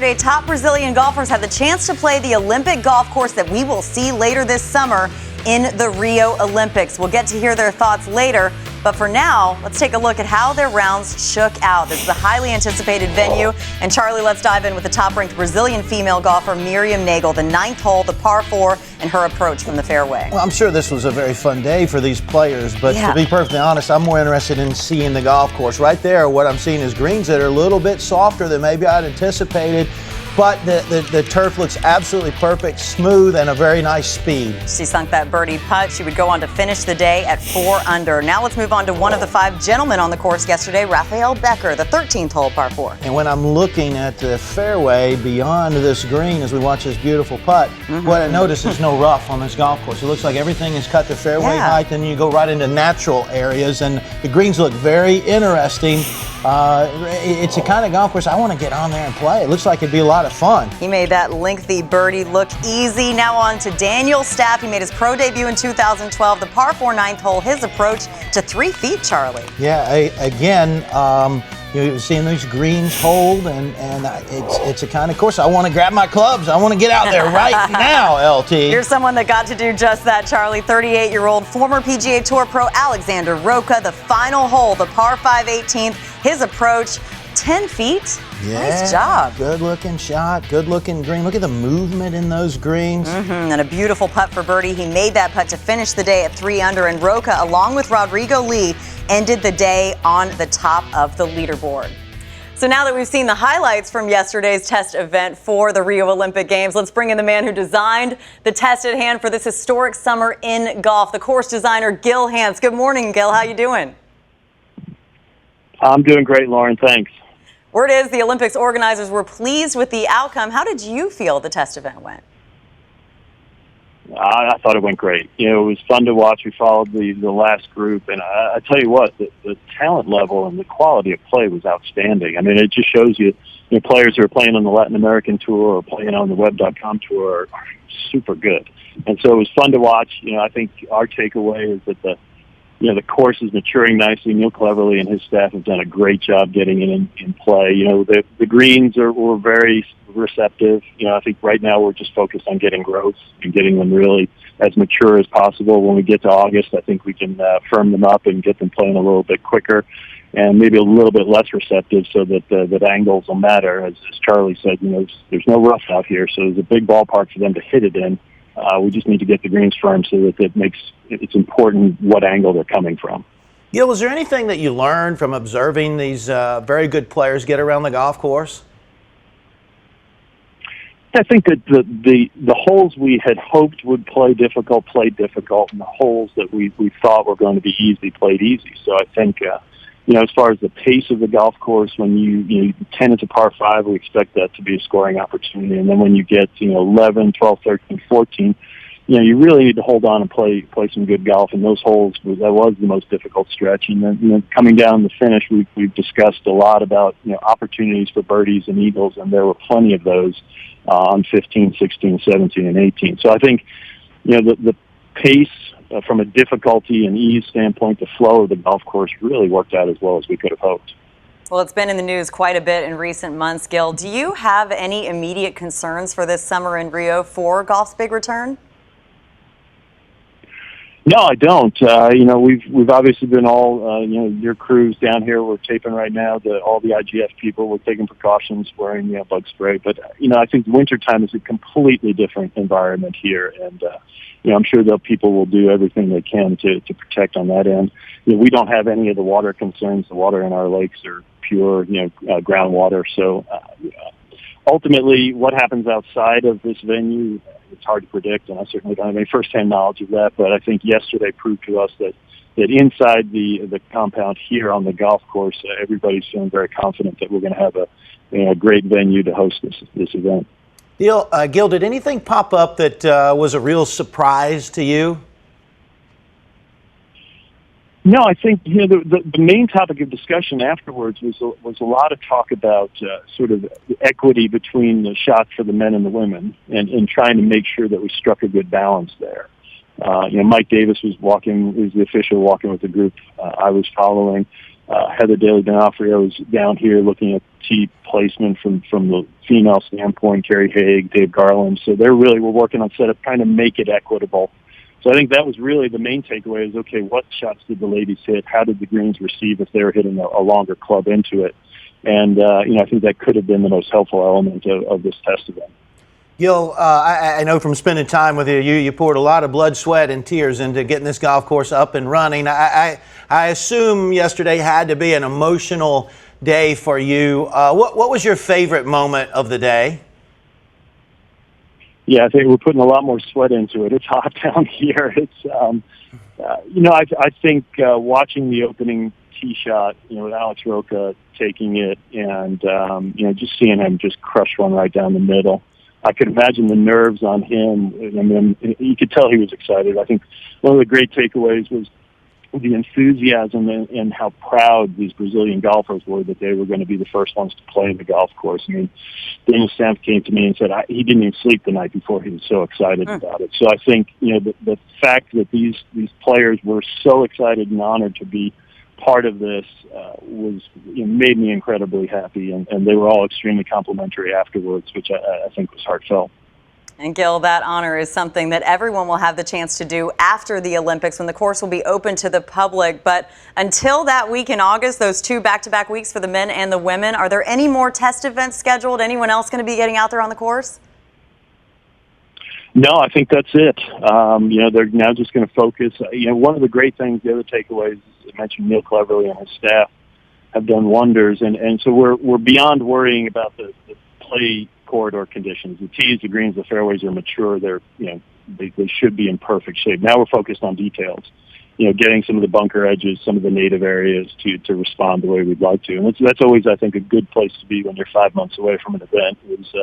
Yesterday, top Brazilian golfers had the chance to play the Olympic golf course that we will see later this summer in the Rio Olympics. We'll get to hear their thoughts later, but for now, let's take a look at how their rounds shook out. This is a highly anticipated venue, and Charlie, let's dive in with the top-ranked Brazilian female golfer Miriam Nagel, the ninth hole, the par 4, and her approach from the fairway. Well, I'm sure this was a very fun day for these players, but to be perfectly honest, I'm more interested in seeing the golf course. Right there, what I'm seeing is greens that are a little bit softer than maybe I'd anticipated. But the turf looks absolutely perfect, smooth, and a very nice speed. She sunk that birdie putt. She would go on to finish the day at 4 under. Now let's move on to one of the 5 gentlemen on the course yesterday, Rafael Becker, the 13th hole, par 4. And when I'm looking at the fairway beyond this green as we watch this beautiful putt, what I notice is no rough on this golf course. It looks like everything is cut to fairway height, and you go right into natural areas, and the greens look very interesting. It's a kind of golf course I want to get on there and play. It looks like it'd be a lot of fun. He made that lengthy birdie look easy. Now on to Daniel Staff. He made his pro debut in 2012. The par 4 ninth hole, his approach to 3 feet, Charlie. Yeah, again, you're seeing these greens hold, and it's a kind of course I want to grab my clubs. I want to get out there right now, LT. You're someone that got to do just that, Charlie. 38-year-old former PGA Tour pro Alexander Roca, the final hole, the par 5 18th. His approach, 10 feet. Yeah, nice job. Good-looking shot, good-looking green. Look at the movement in those greens. And a beautiful putt for birdie. He made that putt to finish the day at 3 under, and Roca, along with Rodrigo Lee, ended the day on the top of the leaderboard. So now that we've seen the highlights from yesterday's test event for the Rio Olympic Games, let's bring in the man who designed the test at hand for this historic summer in golf, the course designer Gil Hanse. Good morning, Gil. How you doing? I'm doing great, Lauren. Thanks. Word is the Olympics organizers were pleased with the outcome. How did you feel the test event went? I thought it went great. You know, it was fun to watch. We followed the last group, and I tell you what, the talent level and the quality of play was outstanding. I mean, it just shows you, players who are playing on the Latin American tour or playing on the Web.com tour are super good. And so it was fun to watch. I think our takeaway is that the course is maturing nicely. Neil Cleverly and his staff have done a great job getting it in play. The greens were very receptive. I think right now we're just focused on getting growth and getting them really as mature as possible. When we get to August, I think we can firm them up and get them playing a little bit quicker and maybe a little bit less receptive so that angles will matter. As Charlie said, there's no rough out here, so there's a big ballpark for them to hit it in. We just need to get the greens firm so that it's important what angle they're coming from. Gil, was there anything that you learned from observing these very good players get around the golf course? I think that the holes we had hoped would played difficult, and the holes that we thought were going to be easy played easy. So I think, as far as the pace of the golf course, when you 10 is a par 5, we expect that to be a scoring opportunity. And then when you get 11, 12, 13, 14, you really need to hold on and play some good golf. And those holes, that was the most difficult stretch. And then coming down the finish, we've discussed a lot about opportunities for birdies and eagles, and there were plenty of those on 15, 16, 17, and 18. So I think the pace from a difficulty and ease standpoint, the flow of the golf course really worked out as well as we could have hoped. Well, it's been in the news quite a bit in recent months, Gil. Do you have any immediate concerns for this summer in Rio for golf's big return? No, I don't. We've obviously been all, your crews down here, we're taping right now, all the IGF people, we're taking precautions, wearing bug spray. But, I think wintertime is a completely different environment here. And, I'm sure that people will do everything they can to protect on that end. We don't have any of the water concerns. The water in our lakes are pure, groundwater. So ultimately, what happens outside of this venue, it's hard to predict, and I certainly don't have any firsthand knowledge of that. But I think yesterday proved to us that inside the compound here on the golf course, everybody's feeling very confident that we're going to have a great venue to host this event. Gil, did anything pop up that was a real surprise to you? No, I think the main topic of discussion afterwards was a lot of talk about sort of equity between the shots for the men and the women, and trying to make sure that we struck a good balance there. Mike Davis was the official walking with the group I was following. Heather Daly D'Onofrio is down here looking at tee placement from the female standpoint, Carrie Haig, Dave Garland. So they were working on setup, trying to make it equitable. So I think that was really the main takeaway is, okay, what shots did the ladies hit? How did the greens receive if they were hitting a longer club into it? And, I think that could have been the most helpful element of this test event. Gil, I know from spending time with you, you poured a lot of blood, sweat, and tears into getting this golf course up and running. I assume yesterday had to be an emotional day for you. What was your favorite moment of the day? Yeah, I think we're putting a lot more sweat into it. It's hot down here. It's, I think watching the opening tee shot, with Alex Roca taking it and, just seeing him just crush one right down the middle. I could imagine the nerves on him. I mean, you could tell he was excited. I think one of the great takeaways was the enthusiasm and how proud these Brazilian golfers were that they were going to be the first ones to play in the golf course. I mean, Daniel Stamp came to me and said he didn't even sleep the night before. He was so excited about it. So I think, the fact that these players were so excited and honored to be part of this made me incredibly happy, and they were all extremely complimentary afterwards, which I think was heartfelt. And Gil, that honor is something that everyone will have the chance to do after the Olympics when the course will be open to the public. But until that week in August, those 2 back-to-back weeks for the men and the women, are there any more test events scheduled? Anyone else going to be getting out there on the course? No, I think that's it. They're now just going to focus. One of the great things, the other takeaways, I mentioned Neil Cleverly and his staff have done wonders, and so we're beyond worrying about the play corridor conditions. The tees, the greens, the fairways are mature. They should be in perfect shape. Now we're focused on details. Getting some of the bunker edges, some of the native areas to respond the way we'd like to, and that's always, I think, a good place to be when you're 5 months away from an event. Is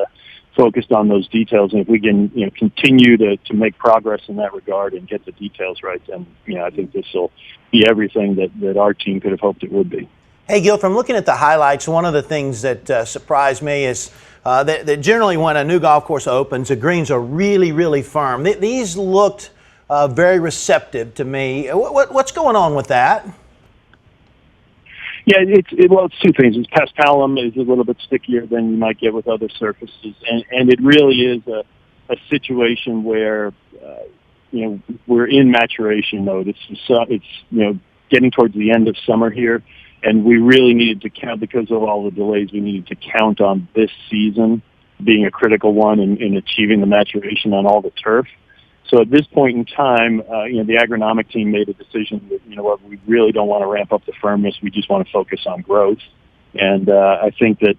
focused on those details, and if we can continue to make progress in that regard and get the details right, then I think this will be everything that our team could have hoped it would be. Hey, Gil, from looking at the highlights, one of the things that surprised me is that generally when a new golf course opens, the greens are really, really firm. These looked very receptive to me. What's going on with that? Yeah, it's 2 things. It's paspalum is a little bit stickier than you might get with other surfaces, and it really is a situation where we're in maturation mode. It's getting towards the end of summer here, and we really needed to count, because of all the delays, we needed to count on this season being a critical one in achieving the maturation on all the turf. So at this point in time, the agronomic team made a decision that, we really don't want to ramp up the firmness. We just want to focus on growth. And I think that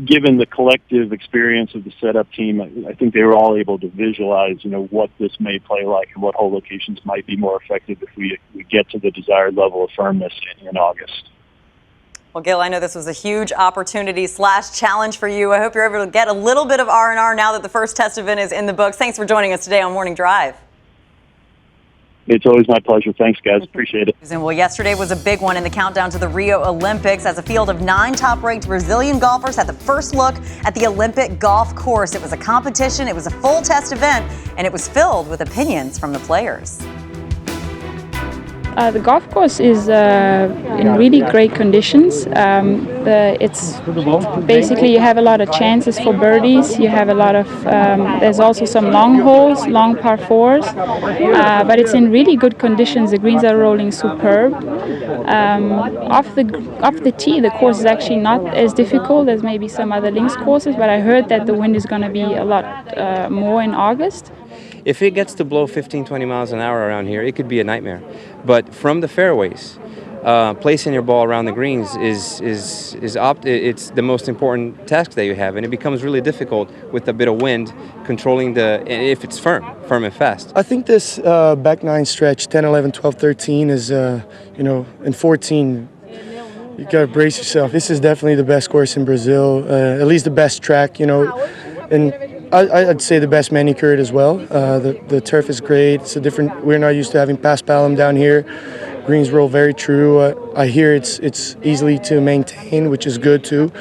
given the collective experience of the setup team, I think they were all able to visualize, what this may play like and what hole locations might be more effective if we get to the desired level of firmness in August. Well, Gil, I know this was a huge opportunity / challenge for you. I hope you're able to get a little bit of R&R now that the first test event is in the books. Thanks for joining us today on Morning Drive. It's always my pleasure. Thanks, guys. Appreciate it. Well, yesterday was a big one in the countdown to the Rio Olympics as a field of 9 top-ranked Brazilian golfers had the first look at the Olympic golf course. It was a competition, it was a full test event, and it was filled with opinions from the players. The golf course is in really great conditions. It's basically, you have a lot of chances for birdies. You have a lot of, there's also some long holes, long par 4s, but it's in really good conditions. The greens are rolling superb. Off the tee, the course is actually not as difficult as maybe some other links courses, but I heard that the wind is going to be a lot more in August. If it gets to blow 15, 20 miles an hour around here, it could be a nightmare. But from the fairways, placing your ball around the greens is it's the most important task that you have, and it becomes really difficult with a bit of wind controlling if it's firm and fast. I think this back 9 stretch, 10, 11, 12, 13 is, and 14, you got to brace yourself. This is definitely the best course in Brazil, at least the best track, and I'd say the best manicured as well. The turf is great. It's we're not used to having paspalum down here. Greens roll very true. I hear it's easily to maintain, which is good too.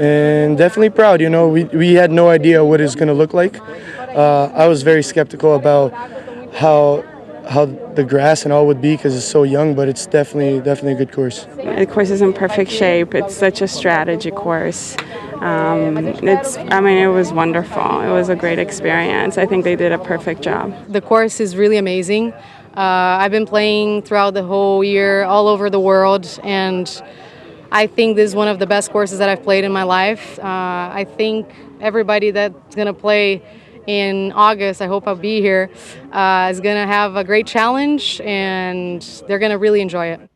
And definitely proud, we had no idea what it's going to look like. I was very skeptical about how how the grass and all would be because it's so young, but it's definitely a good course. The course is in perfect shape. It's such a strategy course. It was wonderful. It was a great experience. I think they did a perfect job. The course is really amazing. I've been playing throughout the whole year all over the world, and I think this is one of the best courses that I've played in my life. I think everybody that's going to play in August, I hope I'll be here, is going to have a great challenge, and they're going to really enjoy it.